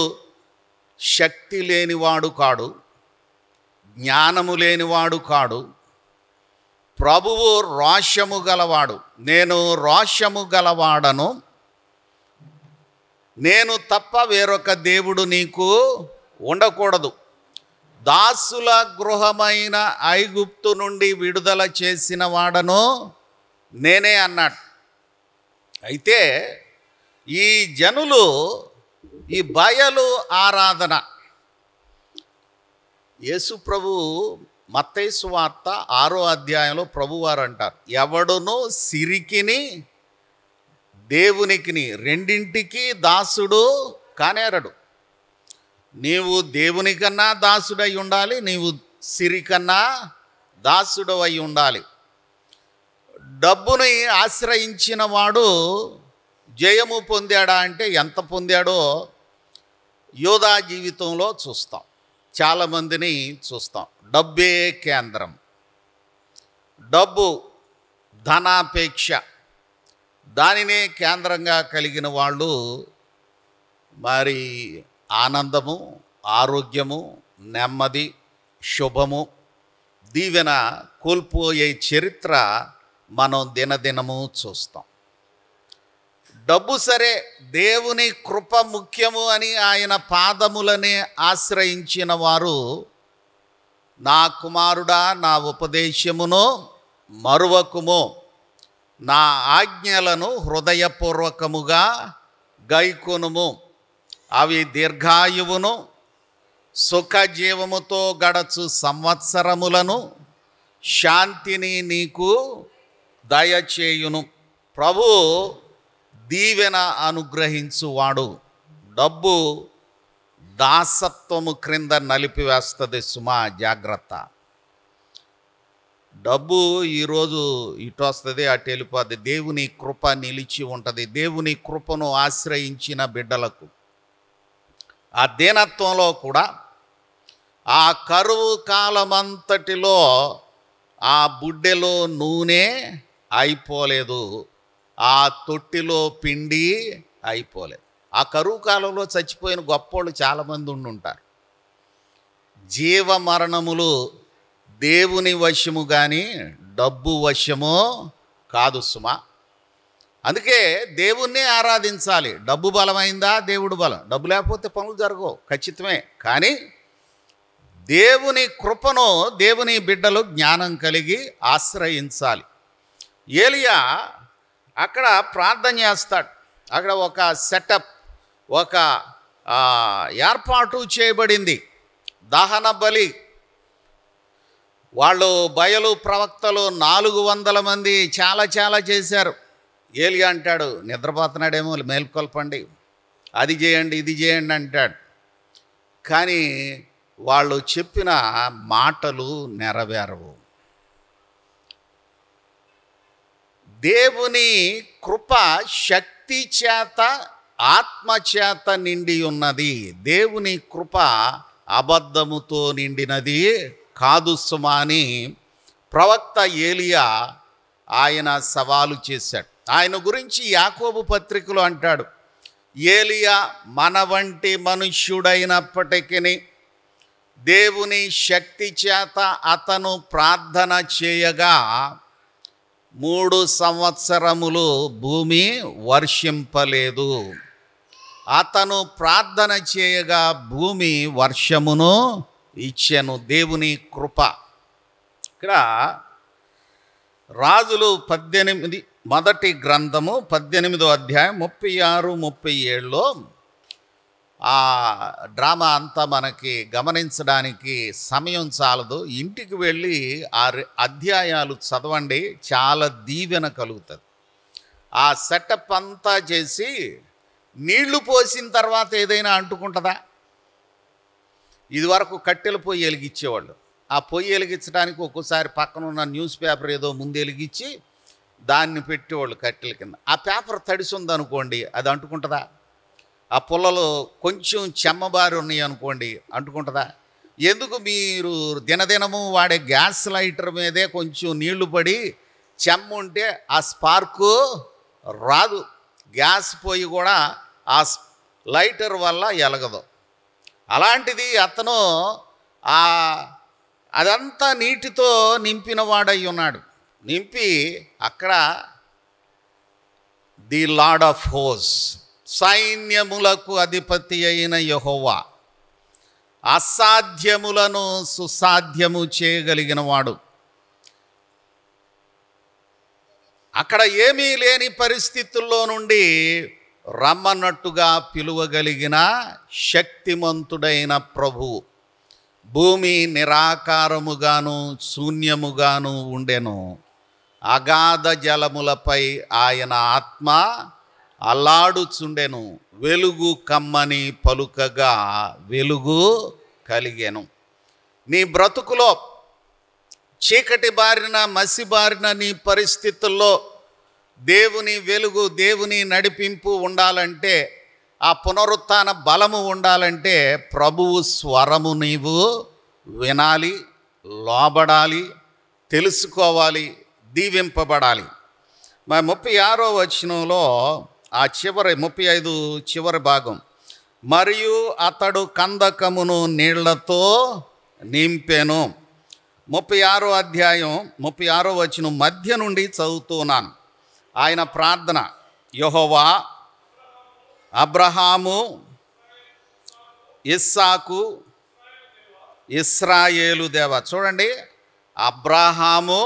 శక్తి లేనివాడు కాడు, జ్ఞానము లేనివాడు కాడు. ప్రభువు రోషము గలవాడు. నేను రోషము గలవాడను, నేను తప్ప వేరొక దేవుడు నీకు ఉండకూడదు. దాసుల గృహమైన ఐగుప్తు నుండి విడుదల చేసిన వాడను నేనే అన్నాడు. అయితే ఈ జనులు ఈ బయలు ఆరాధన, యేసు ప్రభు మత్తయి సువార్త 6వ అధ్యాయంలో ప్రభువారు అంటారు, ఎవడును సిరికిని దేవునికిని రెండింటికి దాసుడు కానేరడు. నీవు దేవునికన్నా దాసుడై ఉండాలి, నీవు సిరికన్నా దాసుడు అయి ఉండాలి. డబ్బుని ఆశ్రయించిన వాడు జయము పొందాడా అంటే ఎంత పొందాడో యోధా జీవితంలో చూస్తాం, చాలామందిని చూస్తాం. డబ్బే కేంద్రం, డబ్బు ధనాపేక్ష, దానినే కేంద్రంగా కలిగిన వాళ్ళు మరి ఆనందము, ఆరోగ్యము, నెమ్మది, శుభము, దీవెన కోల్పోయే చరిత్ర మనం దినదినము చూస్తాం. డబ్బు సరే, దేవుని కృప ముఖ్యము అని ఆయన పాదములనే ఆశ్రయించిన వారు, నా కుమారుడా నా ఉపదేశమును మరువకుము, నా ఆజ్ఞలను హృదయపూర్వకముగా గైకొనుము, అవి దీర్ఘాయువును సుఖజీవముతో గడచు సంవత్సరములను శాంతిని నీకు దయచేయును. ప్రభు దీవెన అనుగ్రహించువాడు. డబ్బు దాసత్వము క్రింద నలిపివేస్తుంది సుమా, జాగ్రత్త. డబ్బు ఈరోజు ఇటు వస్తుంది, అటు వెళ్ళిపోద్ది. దేవుని కృప నిలిచి ఉంటుంది. దేవుని కృపను ఆశ్రయించిన బిడ్డలకు ఆ దీనత్వంలో కూడా, ఆ కరువు కాలమంతటిలో ఆ బుడ్డెలో నూనె అయిపోలేదు, ఆ తొట్టిలో పిండి అయిపోలేదు. ఆ కరువు కాలంలో చచ్చిపోయిన గొప్పోళ్ళు చాలామంది ఉండుంటారు. జీవమరణములు దేవుని వశము కానీ డబ్బు వశము కాదు సుమా. అందుకే దేవుణ్ణే ఆరాధించాలి. డబ్బు బలమైందా? దేవుడు బలం. డబ్బు లేకపోతే పనులు జరగవు, ఖచ్చితమే. కానీ దేవుని కృపను దేవుని బిడ్డలు జ్ఞానం కలిగి ఆశ్రయించాలి. ఏలియా అక్కడ ప్రార్థన చేస్తాడు. అక్కడ ఒక సెటప్, ఒక ఏర్పాటు చేయబడింది. దహన బలి. వాళ్ళు బయలు ప్రవక్తలు 400 మంది చాలా చేశారు. ఏలియా అంటాడు, నిద్రపోతున్నాడేమో మేల్కొల్పండి, అది చేయండి ఇది చేయండి అంటాడు. కానీ వాళ్ళు చెప్పిన మాటలు నెరవేరవు. దేవుని కృప శక్తి చేత ఆత్మచేత నిండి ఉన్నది. దేవుని కృప అబద్ధముతో నిండినది కాదు సుమా అని ప్రవక్త ఏలియా ఆయన సవాలు చేశాడు. ఆయన గురించి యాకోబు పత్రికలో అంటాడు, ఏలియా మన వంటి మనుష్యుడైనప్పటికీ దేవుని శక్తి చేత అతను ప్రార్థన చేయగా 3 సంవత్సరములు భూమి వర్షింపలేదు. అతను ప్రార్థన చేయగా భూమి వర్షమును ఇచ్చెను. దేవుని కృప. ఇక్కడ రాజులు 18 మొదటి గ్రంథము 18వ అధ్యాయం 36-37లో ఆ డ్రామా అంతా మనకి గమనించడానికి సమయం చాలదు. ఇంటికి వెళ్ళి ఆ అధ్యాయాలు చదవండి, చాలా దీవెన కలుగుతుంది. ఆ సెటప్ అంతా చేసి నీళ్లు పోసిన తర్వాత ఏదైనా అంటుకుంటుందా? ఇదివరకు కట్టెల పొయ్యి వెలిగించేవాళ్ళు. ఆ పొయ్యి వెలిగించడానికి ఒక్కోసారి పక్కన ఉన్న న్యూస్ పేపర్ ఏదో ముందు వెలిగించి దాన్ని పెట్టేవాళ్ళు కట్టెల కింద. ఆ పేపర్ తడిసి ఉందనుకోండి, అది అంటుకుంటుందా? ఆ పుల్లలు కొంచెం చెమ్మబారి ఉన్నాయి అనుకోండి, అంటుకుంటుందా? ఎందుకు మీరు దినదినము వాడే గ్యాస్ లైటర్ మీదే కొంచెం నీళ్లు పడి చెమ్మ ఉంటే ఆ స్పార్కు రాదు. గ్యాస్ పొయ్యి కూడా ఆ లైటర్ వల్ల ఎలగదు. అలాంటిది అతను అదంతా నీటితో నింపిన వాడై ఉన్నాడు. నింపి అక్కడ ది లార్డ్ ఆఫ్ హోస్, సైన్యములకు అధిపతి అయిన యెహోవా, అసాధ్యములను సుసాధ్యము చేయగలిగిన వాడు. అక్కడ ఏమీ లేని పరిస్థితుల్లో నుండి రమ్మన్నట్టుగా పిలువగలిగిన శక్తిమంతుడైన ప్రభువు. భూమి నిరాకారముగాను శూన్యముగాను ఉండెను. అగాధ జలములపై ఆయన ఆత్మ అల్లాడుచుండెను. వెలుగు కమ్మని పలుకగా వెలుగు కలిగెను. నీ బ్రతుకులో చీకటి బారిన మసిబారిన నీ పరిస్థితుల్లో దేవుని వెలుగు, దేవుని నడిపింపు ఉండాలంటే, ఆ పునరుత్థాన బలము ఉండాలంటే ప్రభువు స్వరము నీవు వినాలి, లోబడాలి, తెలుసుకోవాలి, దీవింపబడాలి. 36వ వచనంలో ఆ 35 చివరి భాగం, మరియు అతడు కందకమును నీళ్లతో నింపెను. 36వ అధ్యాయం 36వ వచనం మధ్య నుండి చదువుతున్నాను. ఆయన ప్రార్థన, యెహోవా, అబ్రహాము, ఇస్సాకు, ఇశ్రాయేలు దేవ. చూడండి, అబ్రహాము,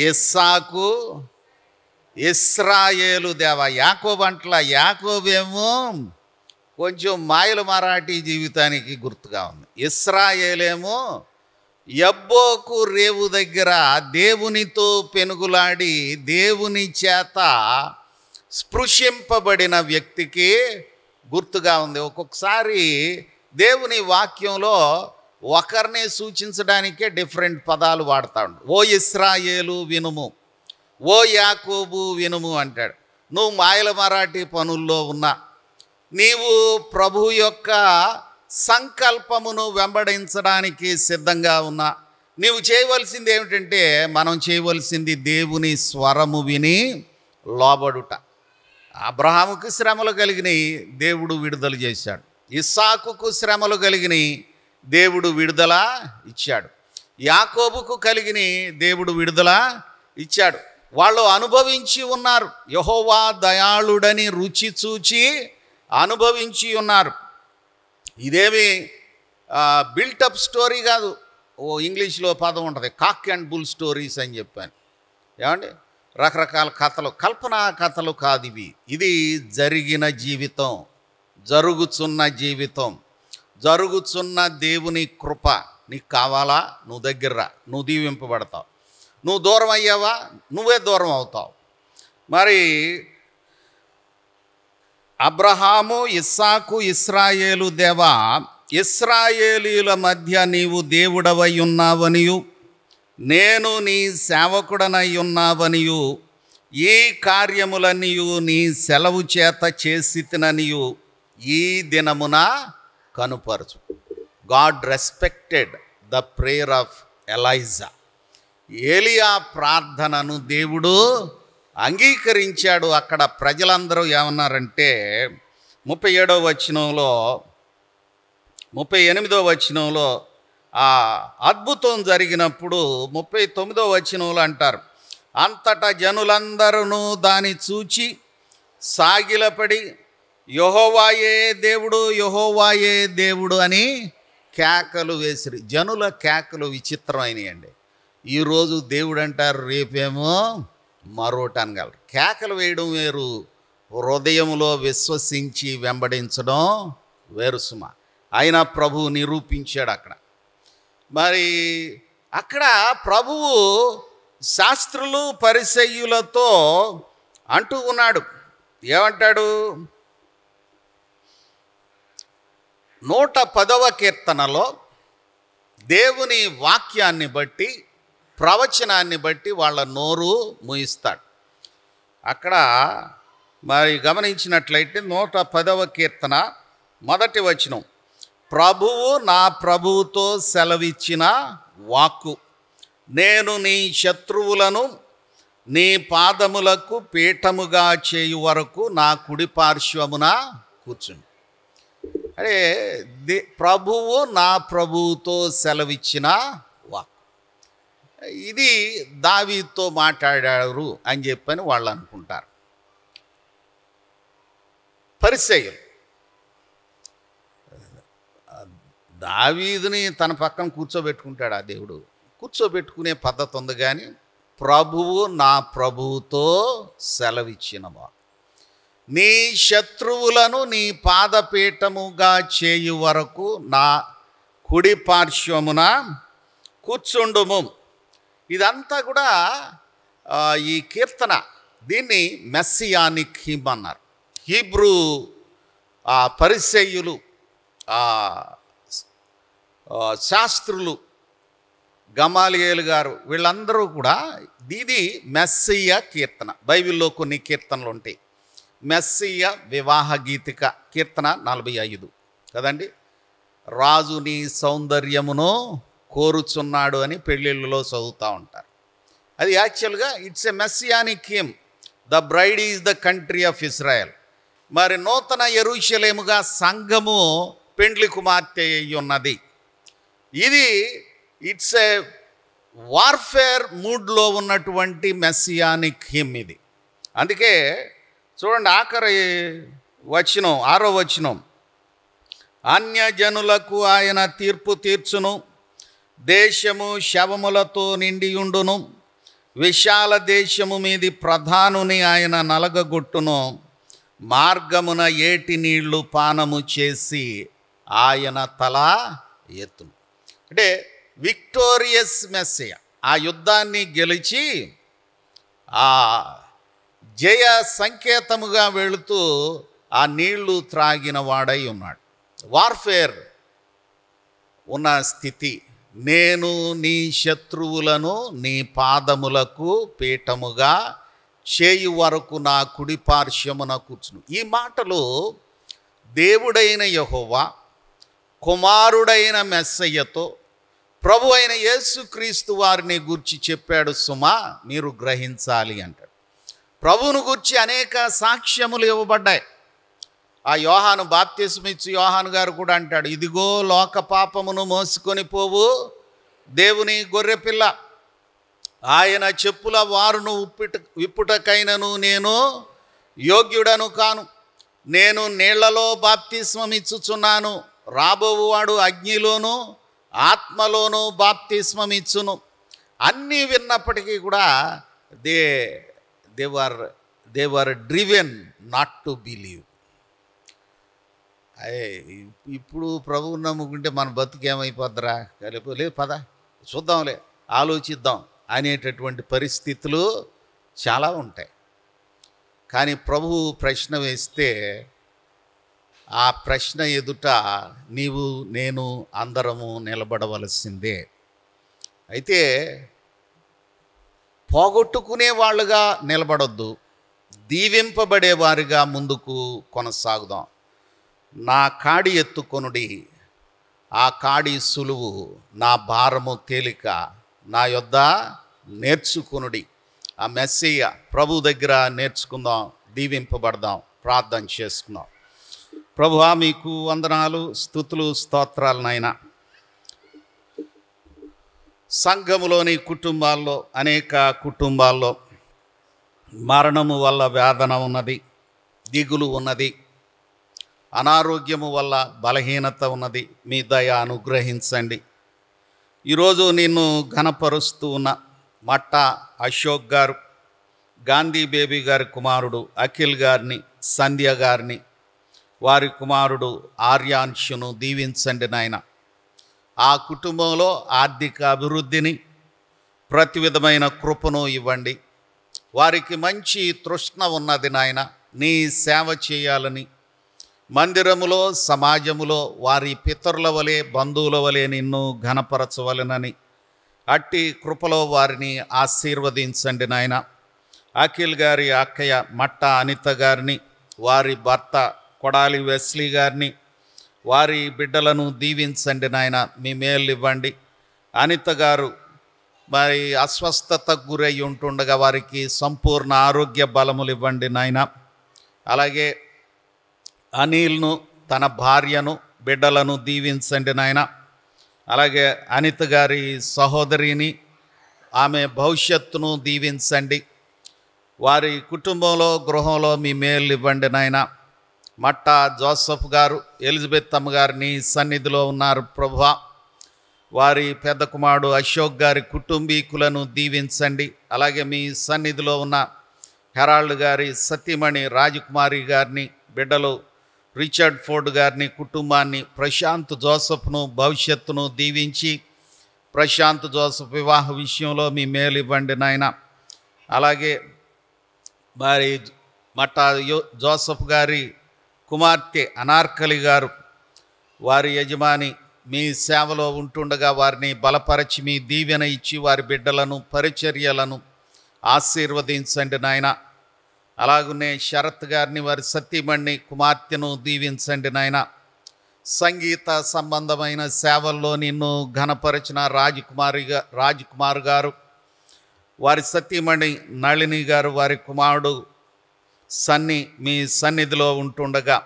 ఇస్సాకు, ఇశ్రాయేలు దేవ. యాకోబు అంట్ల, యాకోబేమో కొంచెం మాయల మరాఠీ జీవితానికి గుర్తుగా ఉంది. ఇశ్రాయేలేమో యబ్బోకు రేవు దగ్గర దేవునితో పెనుగులాడి దేవుని చేత స్పృశింపబడిన వ్యక్తికి గుర్తుగా ఉంది. ఒక్కొక్కసారి దేవుని వాక్యంలో ఒకరిని సూచించడానికే డిఫరెంట్ పదాలు వాడతాడు. ఓ ఇశ్రాయేలు వినుము, ఓ యాకోబు వినుము అంటాడు. నువ్వు మాయల మరాఠీ పనుల్లో ఉన్నా, నీవు ప్రభు యొక్క సంకల్పమును వెంబడించడానికి సిద్ధంగా ఉన్నా, నీవు చేయవలసింది ఏమిటంటే, మనం చేయవలసింది దేవుని స్వరము విని లోబడుట. అబ్రహాముకు శ్రమలు కలిగినాయి, దేవుడు విడుదల చేశాడు. ఇస్సాకుకు శ్రమలు కలిగినాయి, దేవుడు విడుదల ఇచ్చాడు. యాకోబుకు కలిగినాయి, దేవుడు విడుదల ఇచ్చాడు. వాళ్ళు అనుభవించి ఉన్నారు. యెహోవా దయాళుడని రుచి చూచి అనుభవించి ఉన్నారు. ఇదేమి బిల్టప్ స్టోరీ కాదు. ఓ ఇంగ్లీష్లో పదం ఉంటుంది, కాక్ అండ్ బుల్ స్టోరీస్ అని చెప్పాను. ఏమండి, రకరకాల కథలు, కల్పనా కథలు కాదు ఇవి. ఇది జరిగిన జీవితం, జరుగుతున్న జీవితం, జరుగుతున్న దేవుని కృప. నీకు కావాలా? నువ్వు దగ్గర రా, నువ్వు దీవింపబడతావు. నువ్వు దూరం అయ్యావా? నువ్వే దూరం అవుతావు. మరి అబ్రహాము, ఇస్సాకు, ఇశ్రాయేలు దేవా, ఇశ్రాయేలీల మధ్య నీవు దేవుడవై ఉన్నావనియు, నేను నీ సేవకుడనై ఉన్నావనియు, ఈ కార్యములనియు నీ సెలవు చేత చేసితిననియు ఈ దినమున కనుపరచు. God respected the prayer of Elijah. ఏలియా ప్రార్థనను దేవుడు అంగీకరించాడు. అక్కడ ప్రజలందరూ ఏమన్నారంటే 37వ వచనంలో, 38వ వచనంలో ఆ అద్భుతం జరిగినప్పుడు 39వ వచనంలో అంటారు, అంతటా జనులందరూ దాన్ని చూచి సాగిలపడి యెహోవాయే దేవుడు, యెహోవాయే దేవుడు అని కేకలు వేసిరి. జనుల కేకలు విచిత్రమైనయండి. ఈరోజు దేవుడు అంటారు, రేపేమో మరోటి అనగలరు. కేకలు వేయడం వేరు, హృదయంలో విశ్వసించి వెంబడించడం వేరు సుమ. ఆయన ప్రభువు నిరూపించాడు అక్కడ. మరి అక్కడ ప్రభువు శాస్త్రులు పరిసయ్యులతో అంటూ ఉన్నాడు. ఏమంటాడు? 110వ కీర్తనలో దేవుని వాక్యాన్ని బట్టి, ప్రవచనాన్ని బట్టి వాళ్ళ నోరు మూయిస్తాడు. అక్కడ మరి గమనించినట్లయితే 110వ కీర్తన 1వ వచనం, ప్రభువు నా ప్రభువుతో సెలవిచ్చిన వాక్కు, నేను నీ శత్రువులను నీ పాదములకు పీఠముగా చేయు వరకు నా కుడి పార్శ్వమున కూర్చుని. అంటే ప్రభువు నా ప్రభువుతో సెలవిచ్చిన వాక్కు. ఇది దావీదుతో మాట్లాడారు అని చెప్పని వాళ్ళు అనుకుంటారు. పరిసయ్యులు దావీదుని తన పక్కన కూర్చోబెట్టుకుంటాడు ఆ దేవుడు. కూర్చోబెట్టుకునే పద్ధతి ఉంది, కానీ ప్రభువు నా ప్రభువుతో సెలవిచ్చినవా, నీ శత్రువులను నీ పాదపీఠముగా చేయు వరకు నా కుడి పార్శ్వమున కూర్చుండుము. ఇదంతా కూడా ఈ కీర్తన, దీన్ని మెస్సియానిక్ హిమ్ అన్నారు. హీబ్రూ పరిసయ్యులు, శాస్త్రులు, గమాలియేలు గారు, వీళ్ళందరూ కూడా ఇది మెస్సియ కీర్తన. బైబిల్లో కొన్ని కీర్తనలు ఉంటాయి. మెస్సియ వివాహ గీతిక కీర్తన 45 కదండి. రాజు నీ సౌందర్యమును కోరుచున్నాడు అని పెళ్ళిళ్ళలో చదువుతూ ఉంటారు. అది యాక్చువల్గా it's a messianic him. The bride is the country of Israel. మరి నూతన యెరూషలేముగా సంఘము పెండ్లి కుమార్తె అయి ఉన్నది. ఇది ఇట్స్ ఏ వార్ఫేర్ మూడ్లో ఉన్నటువంటి మెస్సియానిక్ హిమ్ ఇది. అందుకే చూడండి, ఆఖరి వచనం, 6వ వచనం, అన్యజనులకు ఆయన తీర్పు తీర్చును, దేశము శవములతో నిండియుండును, విశాల దేశము మీది ప్రధానుని ఆయన నలగగొట్టును, మార్గమున ఏటి నీళ్లు పానము చేసి ఆయన తల ఎత్తును. అంటే విక్టోరియస్ మెస్సియ, ఆ యుద్ధాన్ని గెలిచి ఆ జయ సంకేతముగా వెళుతూ ఆ నీళ్లు త్రాగిన వాడై ఉన్నాడు. వార్ఫేర్ ఉన్న స్థితి. నేను నీ శత్రువులను నీ పాదములకు పీఠముగా చేయు వరకు నా కుడి పార్శ్వమున కూర్చును. ఈ మాటలు దేవుడైన యెహోవా కుమారుడైన మెస్సయ్యతో ప్రభు అయిన యేసుక్రీస్తు వారిని గూర్చి చెప్పాడు సుమా, మీరు గ్రహించాలి అంటాడు. ప్రభువును గూర్చి అనేక సాక్ష్యములు ఇవ్వబడ్డాయి. ఆ యోహాను, బాప్తిస్మిచ్చు యోహాను గారు కూడా అంటాడు, ఇదిగో లోక పాపమును మోసుకొని పోవు దేవుని గొర్రెపిల్ల, ఆయన చెప్పుల వారును విప్పుటకైనను నేను యోగ్యుడను కాను, నేను నీళ్లలో బాప్తిస్మమిచ్చుచున్నాను, రాబోవువాడు అగ్నిలోను ఆత్మలోను బాప్తిస్మమిచ్చును. అన్నీ విన్నప్పటికీ కూడా they were driven not to believe. ఇప్పుడు ప్రభువు నమ్ముకుంటే మన బతుకేమైపోద్దిరా, లేదు పద చూద్దాంలే, ఆలోచిద్దాం అనేటటువంటి పరిస్థితులు చాలా ఉంటాయి. కానీ ప్రభువు ప్రశ్న వేస్తే ఆ ప్రశ్న ఎదుట నీవు నేను అందరము నిలబడవలసిందే. అయితే పోగొట్టుకునే వాళ్ళుగా నిలబడొద్దు, దీవింపబడేవారిగా ముందుకు కొనసాగుదాం. నా కాడి ఎత్తుకొనుడి, ఆ కాడి సులువు, నా భారము తేలిక, నా యొద్ద నేర్చుకొనుడి. ఆ మెస్సియ ప్రభు దగ్గర నేర్చుకుందాం, దీవింపబడదాం. ప్రార్థన చేసుకుందాం. ప్రభువా, మీకు వందనాలు, స్తుతులు, స్తోత్రాలు నాయనా. సంఘములోని కుటుంబాల్లో, అనేక కుటుంబాల్లో మరణము వల్ల వేదన ఉన్నది, దిగులు ఉన్నది, అనారోగ్యము వల్ల బలహీనత ఉన్నది. మీ దయ అనుగ్రహించండి. ఈరోజు నిన్ను ఘనపరుస్తూ ఉన్న మట్ట అశోక్ గారు, గాంధీ బేబీ గారి కుమారుడు అఖిల్ గారిని, సంధ్య గారిని, వారి కుమారుడు ఆర్యాంశును దీవించండి నాయన. ఆ కుటుంబంలో ఆర్థిక అభివృద్ధిని, ప్రతి విధమైన కృపను ఇవ్వండి. వారికి మంచి తృష్ణ ఉన్నది నాయన, నీ సేవ చేయాలని. మందిరములో, సమాజములో వారి పితరుల వలె, బంధువుల వలె నిన్ను ఘనపరచవలెనని అట్టి కృపలో వారిని ఆశీర్వదించండి నాయన. అఖిల్ గారి అక్కయ్య మట్ట అనిత గారిని, వారి భర్త కొడాలి వెస్లీ గారిని, వారి బిడ్డలను దీవించండి నాయన. మీ మేలు ఇవ్వండి. అనిత గారు మరి అస్వస్థతకు గురై ఉంటుండగా వారికి సంపూర్ణ ఆరోగ్య బలములు ఇవ్వండి నాయన. అలాగే అనిల్ను, తన భార్యను, బిడ్డలను దీవించండి నాయన. అలాగే అనిత గారి సహోదరిని, ఆమె భవిష్యత్తును దీవించండి. వారి కుటుంబంలో, గృహంలో మీ మేలు ఇవ్వండి నాయన. మట్టా జోసఫ్ గారు, ఎలిజబెత్ అమ్మగారు నీ సన్నిధిలో ఉన్నారు ప్రభువా. వారి పెద్ద కుమారుడు అశోక్ గారి కుటుంబీకులను దీవించండి. అలాగే మీ సన్నిధిలో ఉన్న హెరాల్డ్ గారి సతీమణి రాజకుమారి గారిని, బిడ్డలు రిచర్డ్ ఫోర్డ్ గారిని, కుటుంబాన్ని, ప్రశాంత్ జోసఫ్ను భవిష్యత్తును దీవించి ప్రశాంత్ జోసఫ్ వివాహ విషయంలో మీ మేలు ఇవ్వండి నాయన. అలాగే మరి మట్టా జోసఫ్ గారి కుమార్తె అనార్కలి గారు, వారి యజమాని మీ సేవలో ఉంటుండగా వారిని బలపరచి మీ దీవెన ఇచ్చి వారి బిడ్డలను పరిచర్యలను ఆశీర్వదించండి నాయన. అలాగనే శరత్ గారిని, వారి సతీమణిని, కుమార్తెను దీవించండి నాయన. సంగీత సంబంధమైన సేవల్లో నిన్ను ఘనపరిచిన రాజ్కుమార్ గారు, వారి సతీమణి నళిని గారు, వారి కుమారుడు సన్ని మీ సన్నిధిలో ఉంటుండగా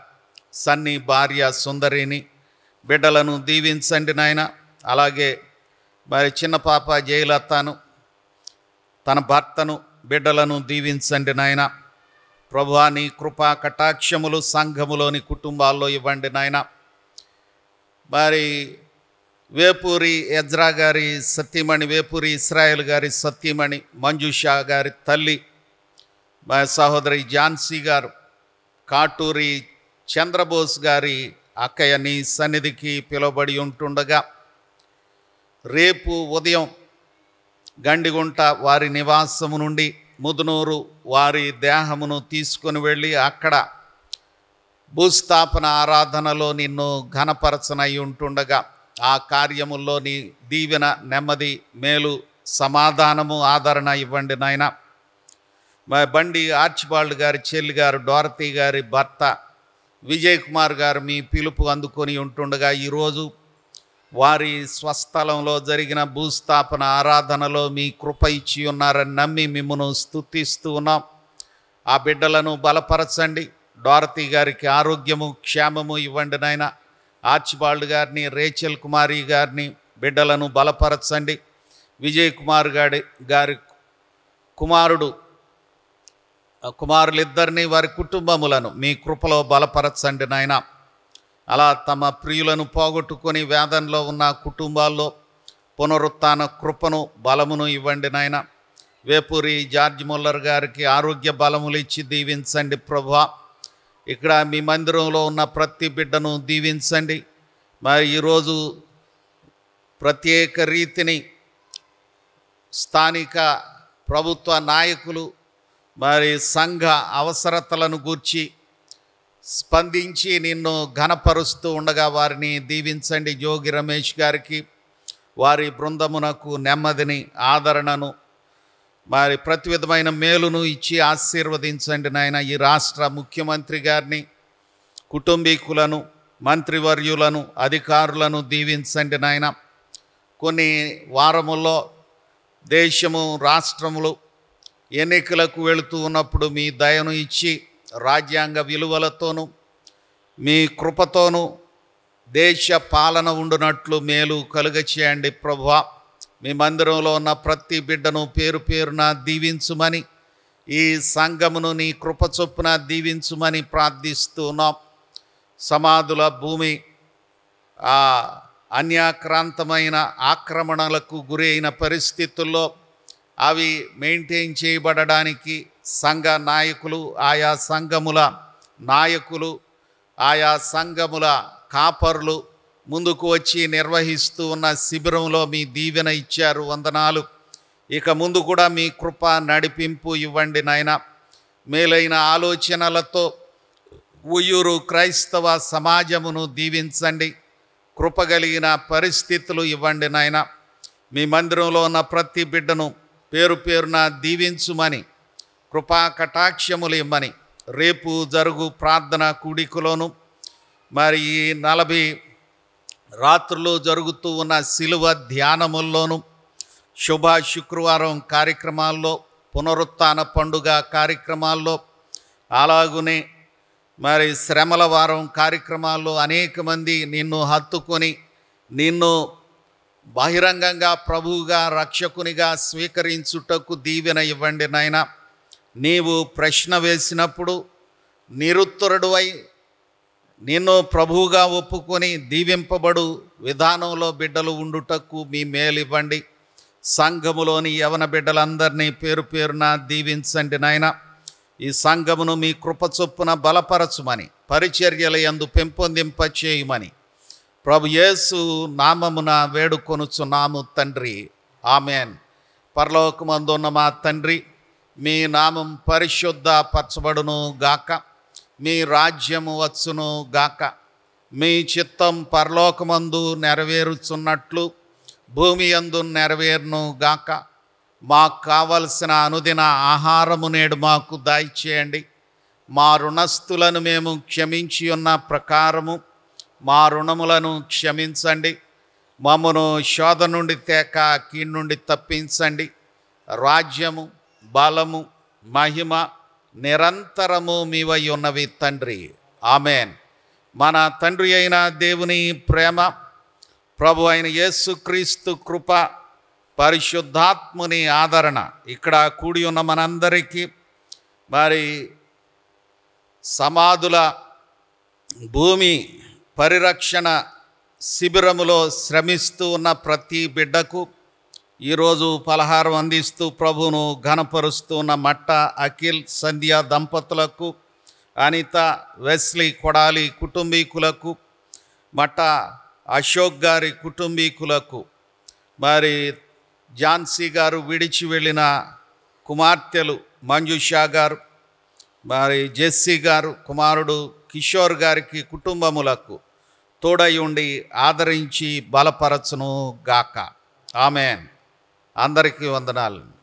సన్ని భార్య సుందరిని, బిడ్డలను దీవించండి నాయన. అలాగే మరి చిన్న పాప జయలతను, తన భర్తను, బిడ్డలను దీవించండి నాయన. ప్రభువా నీ కృపా కటాక్షములు సంఘములోని కుటుంబాల్లో ఇవ్వండి నాయన. మరి వేపూరి ఎజ్రా గారి సతీమణి, వేపూరి ఇస్రాయేల్ గారి సతీమణి మంజుషా గారి తల్లి, మా సహోదరి ఝాన్సీ గారు, కాటూరి చంద్రబోస్ గారి అక్కయ్య నీ సన్నిధికి పిలువబడి ఉంటుండగా రేపు ఉదయం గండిగుంట వారి నివాసము నుండి ముదునూరు వారి దేహమును తీసుకొని వెళ్ళి అక్కడ భూస్థాపన ఆరాధనలో నిన్ను ఘనపరచనై ఉంటుండగా ఆ కార్యముల్లో నీ దీవెన, నెమ్మది, మేలు, సమాధానము, ఆదరణ ఇవ్వండి నాయన. బండి ఆర్చిబాల్డ్ గారి చెల్లి గారు డోరతీ గారి భర్త విజయ్ కుమార్ గారు మీ పిలుపు అందుకొని ఉంటుండగా ఈరోజు వారి స్వస్థలంలో జరిగిన భూస్థాపన ఆరాధనలో మీ కృప ఇచ్చి ఉన్నారని నమ్మి మిమ్మను స్తుతిస్తూ ఉన్నాం. ఆ బిడ్డలను బలపరచండి. డోరతీ గారికి ఆరోగ్యము, క్షేమము ఇవ్వండి నాయన. ఆర్చిబాల్డ్ గారిని, రేచల్ కుమారి గారిని, బిడ్డలను బలపరచండి. విజయ్ కుమార్ గారి కుమారులిద్దరినీ, వారి కుటుంబములను మీ కృపలో బలపరచండి నాయన. అలా తమ ప్రియులను పోగొట్టుకొని వేదనలో ఉన్న కుటుంబాల్లో పునరుత్థాన కృపను, బలమును ఇవ్వండి నాయన. వేపూరి జార్జ్ ముల్లర్ గారికి ఆరోగ్య బలములు ఇచ్చి దీవించండి ప్రభువా. ఇక్కడ మీ మందిరంలో ఉన్న ప్రతి బిడ్డను దీవించండి. మరి ఈరోజు ప్రత్యేక రీతిని స్థానిక ప్రభుత్వ నాయకులు మరి సంఘ అవసరతలను గూర్చి స్పందించి నిన్ను ఘనపరుస్తూ ఉండగా వారిని దీవించండి. జోగి రమేష్ గారికి, వారి బృందమునకు నెమ్మదిని, ఆదరణను, మరి ప్రతి విధమైన మేలును ఇచ్చి ఆశీర్వదించండి నాయన. ఈ రాష్ట్ర ముఖ్యమంత్రి గారిని, కుటుంబీకులను, మంత్రివర్యులను, అధికారులను దీవించండి నాయన. కొన్ని వారముల్లో దేశము, రాష్ట్రములు ఎన్నికలకు వెళుతూ ఉన్నప్పుడు మీ దయను ఇచ్చి రాజ్యాంగ విలువలతోనూ మీ కృపతోనూ దేశ పాలన ఉండునట్లు మేలు కలుగచేయండి ప్రభువా. మీ మందిరంలో ఉన్న ప్రతి బిడ్డను పేరు పేరున దీవించుమని, ఈ సంఘమును నీ కృప చొప్పున దీవించుమని ప్రార్థిస్తున్నాం. సమాధుల భూమి అన్యాక్రాంతమైన ఆక్రమణలకు గురి అయిన పరిస్థితుల్లో అవి మెయింటైన్ చేయబడడానికి సంఘ నాయకులు, ఆయా సంఘముల నాయకులు, ఆయా సంఘముల కాపరులు ముందుకు వచ్చి నిర్వహిస్తూ ఉన్న శిబిరంలో మీ దీవెన ఇచ్చారు. వందనాలు. ఇక ముందు కూడా మీ కృప నడిపింపు ఇవ్వండి నాయన. మేలైన ఆలోచనలతో ఉయ్యూరు క్రైస్తవ సమాజమును దీవించండి. కృపగలిగిన పరిస్థితులు ఇవ్వండి నాయన. మీ మందిరంలో ఉన్న ప్రతి బిడ్డను పేరు పేరున దీవించుమని, కృపా కటాక్షములు ఇమ్మని, రేపు జరుగు ప్రార్థన కూడికలోను మరి ఈ 40 రాత్రులు జరుగుతూ ఉన్న శిలువ ధ్యానముల్లోనూ, శుభ శుక్రవారం కార్యక్రమాల్లో, పునరుత్థాన పండుగ కార్యక్రమాల్లో, అలాగునే మరి శ్రమల వారం కార్యక్రమాల్లో అనేక మంది నిన్ను హత్తుకొని నిన్ను బహిరంగంగా ప్రభువుగా, రక్షకునిగా స్వీకరించుటకు దీవెన ఇవ్వండి నాయన. నీవు ప్రశ్న వేసినప్పుడు నిరుత్తరుడువై నిన్ను ప్రభువుగా ఒప్పుకొని దీవింపబడు విధానంలో బిడ్డలు ఉండుటకు మీ మేలు ఇవ్వండి. సంఘములోని యవన బిడ్డలందరినీ పేరు పేరున దీవించండి నాయన. ఈ సంఘమును మీ కృప చొప్పున బలపరచుమని, పరిచర్యల యందు పెంపొందింప చేయమని ప్రభు యేసు నామమున వేడుకొనుచున్నాము తండ్రి. ఆమెన్. పరలోకమందున్న మా తండ్రి, మీ నామం పరిశుద్ధపరచబడును గాక, మీ రాజ్యము వచ్చును గాక, మీ చిత్తం పరలోకమందు నెరవేరుచున్నట్లు భూమి యందు నెరవేరును గాక. మాకు కావలసిన అనుదిన ఆహారము నేడు మాకు దయచేయండి. మా రుణస్థులను మేము క్షమించి ఉన్న ప్రకారము మా రుణములను క్షమించండి. మమ్మను శోధ నుండి తేక కీడు నుండి తప్పించండి. రాజ్యము, బలము, మహిమ నిరంతరము మీవై ఉన్నవి తండ్రి. ఆమెన్. మన తండ్రి అయిన దేవుని ప్రేమ, ప్రభు అయిన యేసుక్రీస్తు కృప, పరిశుద్ధాత్ముని ఆదరణ ఇక్కడ కూడి ఉన్న మనందరికీ, మరి సమాధుల భూమి పరిరక్షణ శిబిరములో శ్రమిస్తూ ఉన్న ప్రతి బిడ్డకు, ఈరోజు పలహారం అందిస్తూ ప్రభువును ఘనపరుస్తూ ఉన్న మట్ట అఖిల్ సంధ్య దంపతులకు, అనిత వెస్లీ కొడాలి కుటుంబీకులకు, మట్ట అశోక్ గారి కుటుంబీకులకు, మరి ఝాన్సీ గారు విడిచి వెళ్ళిన కుమార్తెలు మంజుషా గారు, మరి జెస్సీ గారు కుమారుడు కిషోర్ గారికి కుటుంబములకు తోడై ఉండి ఆదరించి బలపరచును గాక. ఆమెన్. అందరికీ వందనాలు.